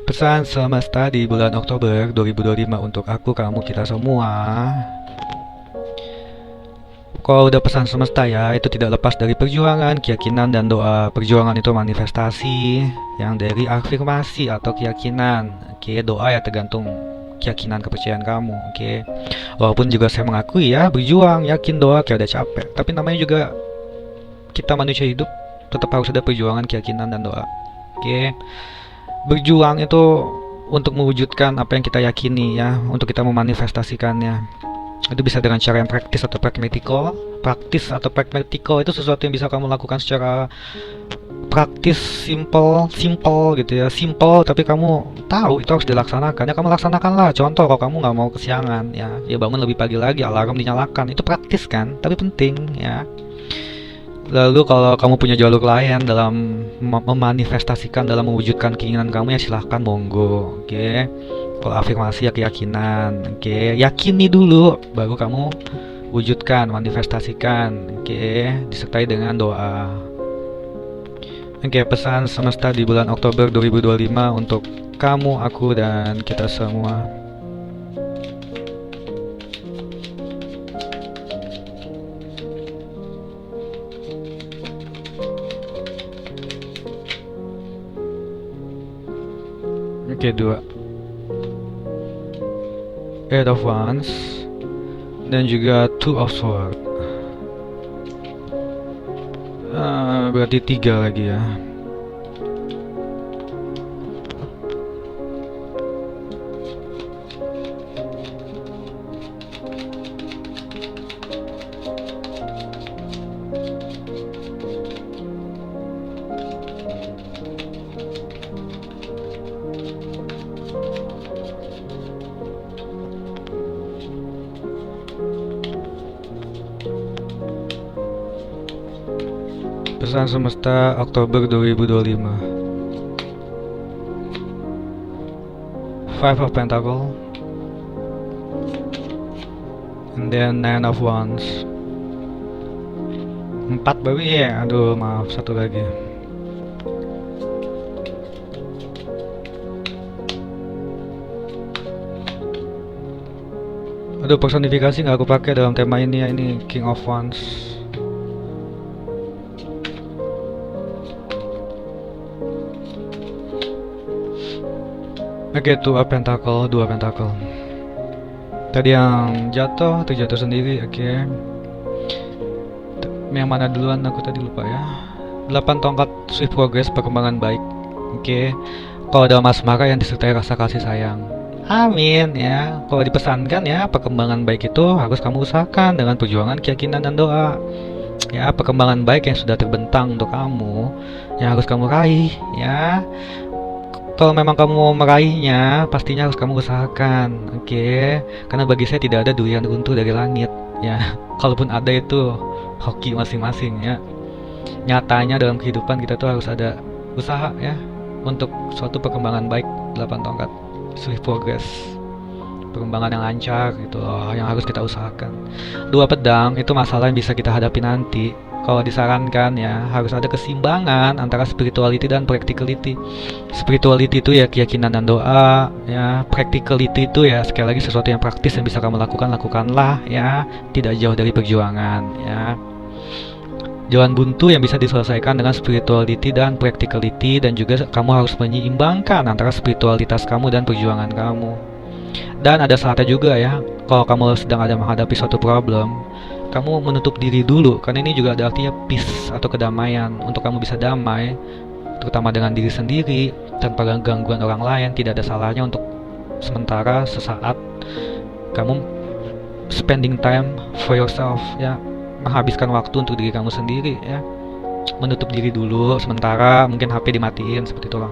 Pesan semesta di bulan Oktober 2025 untuk aku, kamu, kita semua. Kalau udah pesan semesta ya, itu tidak lepas dari perjuangan, keyakinan, dan doa. Perjuangan itu manifestasi yang dari afirmasi atau keyakinan. Oke, doa ya tergantung keyakinan kepercayaan kamu. Oke, walaupun juga saya mengakui ya, berjuang, yakin, doa kayak udah capek. Tapi namanya juga kita manusia hidup, tetap harus ada perjuangan, keyakinan, dan doa. Oke, berjuang itu untuk mewujudkan apa yang kita yakini ya, untuk kita memanifestasikannya. Itu bisa dengan cara yang praktis atau pragmatikal. Praktis atau pragmatikal itu sesuatu yang bisa kamu lakukan secara praktis, simple gitu ya, simple tapi kamu tahu itu harus dilaksanakan ya, kamu laksanakanlah. Contoh, kalau kamu nggak mau kesiangan ya bangun lebih pagi lagi, alarm dinyalakan. Itu praktis kan, tapi penting ya. Lalu kalau kamu punya jalur lain dalam memanifestasikan, dalam mewujudkan keinginan kamu ya silahkan, monggo. Oke. Kalau afirmasi ya keyakinan. Oke, yakini dulu baru kamu wujudkan, manifestasikan. Oke, disertai dengan doa. Oke, pesan semesta di bulan Oktober 2025 untuk kamu, aku, dan kita semua. Oke, dua. Eight of Wands dan juga Two of Swords. Berarti tiga lagi ya. Pesan semesta Oktober 2025. Five of Pentacle and then Nine of Wands. 4 baru ya, aduh maaf, satu lagi. Aduh, personifikasi nggak aku pakai dalam tema ini ya, ini King of Wands. Oke, dua pentacle, dua pentacle. Tadi yang jatuh, terjatuh sendiri. Oke. Yang mana duluan aku tadi lupa ya. 8 tongkat, swift progress, perkembangan baik. Oke. Kalau dalam asmara yang disertai rasa kasih sayang. Amin ya. Kalau dipesankan ya, perkembangan baik itu harus kamu usahakan dengan perjuangan, keyakinan, dan doa. Ya, perkembangan baik yang sudah terbentang untuk kamu, yang harus kamu raih ya. Kalau memang kamu mau meraihnya, pastinya harus kamu usahakan, oke? Karena bagi saya tidak ada durian runtuh dari langit, ya. Kalaupun ada, itu hoki masing-masing ya. Nyatanya dalam kehidupan kita tuh harus ada usaha ya, untuk suatu perkembangan baik. 8 tongkat, swift progress, perkembangan yang lancar gitu loh, yang harus kita usahakan. Dua pedang itu masalah yang bisa kita hadapi nanti. Kalau disarankan ya, harus ada keseimbangan antara spirituality dan practicality. Spirituality itu ya keyakinan dan doa ya. Practicality itu ya sekali lagi sesuatu yang praktis yang bisa kamu lakukan, lakukanlah ya. Tidak jauh dari perjuangan ya. Jalan buntu yang bisa diselesaikan dengan spirituality dan practicality, dan juga kamu harus menyeimbangkan antara spiritualitas kamu dan perjuangan kamu. Dan ada saatnya juga ya, kalau kamu sedang ada menghadapi suatu problem, kamu menutup diri dulu, karena ini juga ada artinya peace atau kedamaian. Untuk kamu bisa damai, terutama dengan diri sendiri, tanpa gangguan orang lain. Tidak ada salahnya untuk sementara, sesaat, kamu spending time for yourself ya, menghabiskan waktu untuk diri kamu sendiri ya. Menutup diri dulu sementara, mungkin HP dimatiin, seperti itu loh.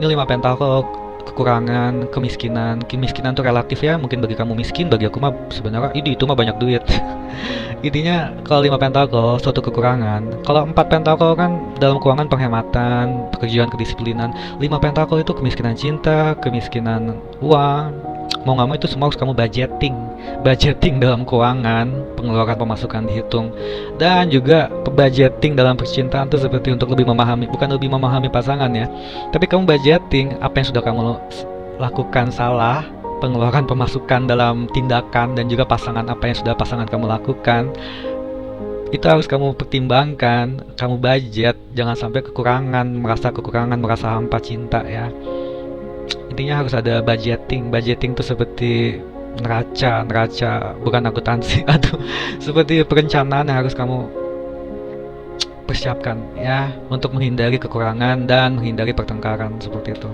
Ini 5 pentakel, kekurangan, kemiskinan. Kemiskinan itu relatif ya, mungkin bagi kamu miskin, bagi aku mah sebenarnya itu mah banyak duit. Intinya kalau 5 pentakel suatu kekurangan. Kalau 4 pentakel kan dalam keuangan, penghematan, pekerjaan, kedisiplinan. 5 pentakel itu kemiskinan cinta, kemiskinan uang. Mau nggak mau itu semua harus kamu budgeting. budgeting dalam keuangan, pengeluaran pemasukan dihitung, dan juga budgeting dalam percintaan tuh seperti untuk lebih memahami, bukan lebih memahami pasangan ya, tapi kamu budgeting apa yang sudah kamu lakukan salah, pengeluaran pemasukan dalam tindakan, dan juga pasangan apa yang sudah pasangan kamu lakukan. Itu harus kamu pertimbangkan, kamu budget, jangan sampai kekurangan, merasa hampa cinta ya. Intinya harus ada budgeting. Budgeting itu seperti neraca, bukan akuntansi. Aduh, seperti perencanaan yang harus kamu persiapkan ya, untuk menghindari kekurangan dan menghindari pertengkaran seperti itu.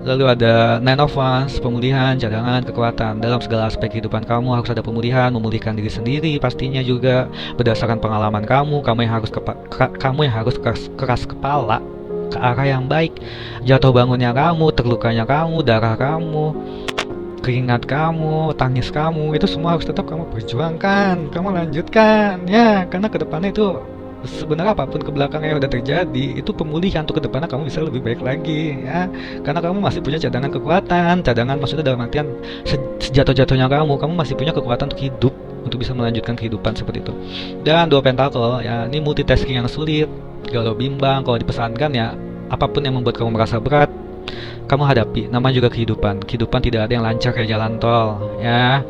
Lalu ada Nine of Wands, pemulihan, cadangan, kekuatan. Dalam segala aspek kehidupan kamu harus ada pemulihan, memulihkan diri sendiri pastinya juga berdasarkan pengalaman kamu. Kamu yang harus keras kepala ke arah yang baik. Jatuh bangunnya kamu, terlukanya kamu, darah kamu, keringat kamu, tangis kamu, itu semua harus tetap kamu perjuangkan, kamu lanjutkan ya, karena kedepannya itu sebenarnya apapun ke belakang yang udah terjadi itu pemulihan untuk kedepannya kamu bisa lebih baik lagi ya, karena kamu masih punya cadangan kekuatan. Cadangan maksudnya dalam artian sejatuh-jatuhnya kamu masih punya kekuatan untuk hidup, untuk bisa melanjutkan kehidupan seperti itu. Dan dua pentakel ya, ini multitasking yang sulit, galau bimbang. Kalau dipesankan ya, apapun yang membuat kamu merasa berat kamu hadapi. Namanya juga kehidupan tidak ada yang lancar kayak jalan tol ya.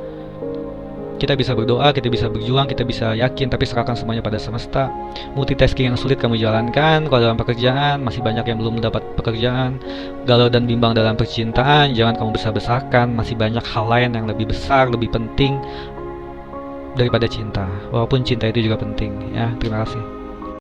Kita bisa berdoa, kita bisa berjuang, kita bisa yakin, tapi serahkan semuanya pada semesta. Multitasking yang sulit kamu jalankan. Kalau dalam pekerjaan, masih banyak yang belum mendapat pekerjaan. Galau dan bimbang dalam percintaan, jangan kamu besar-besarkan. Masih banyak hal lain yang lebih besar, lebih penting daripada cinta. Walaupun cinta itu juga penting ya. Terima kasih.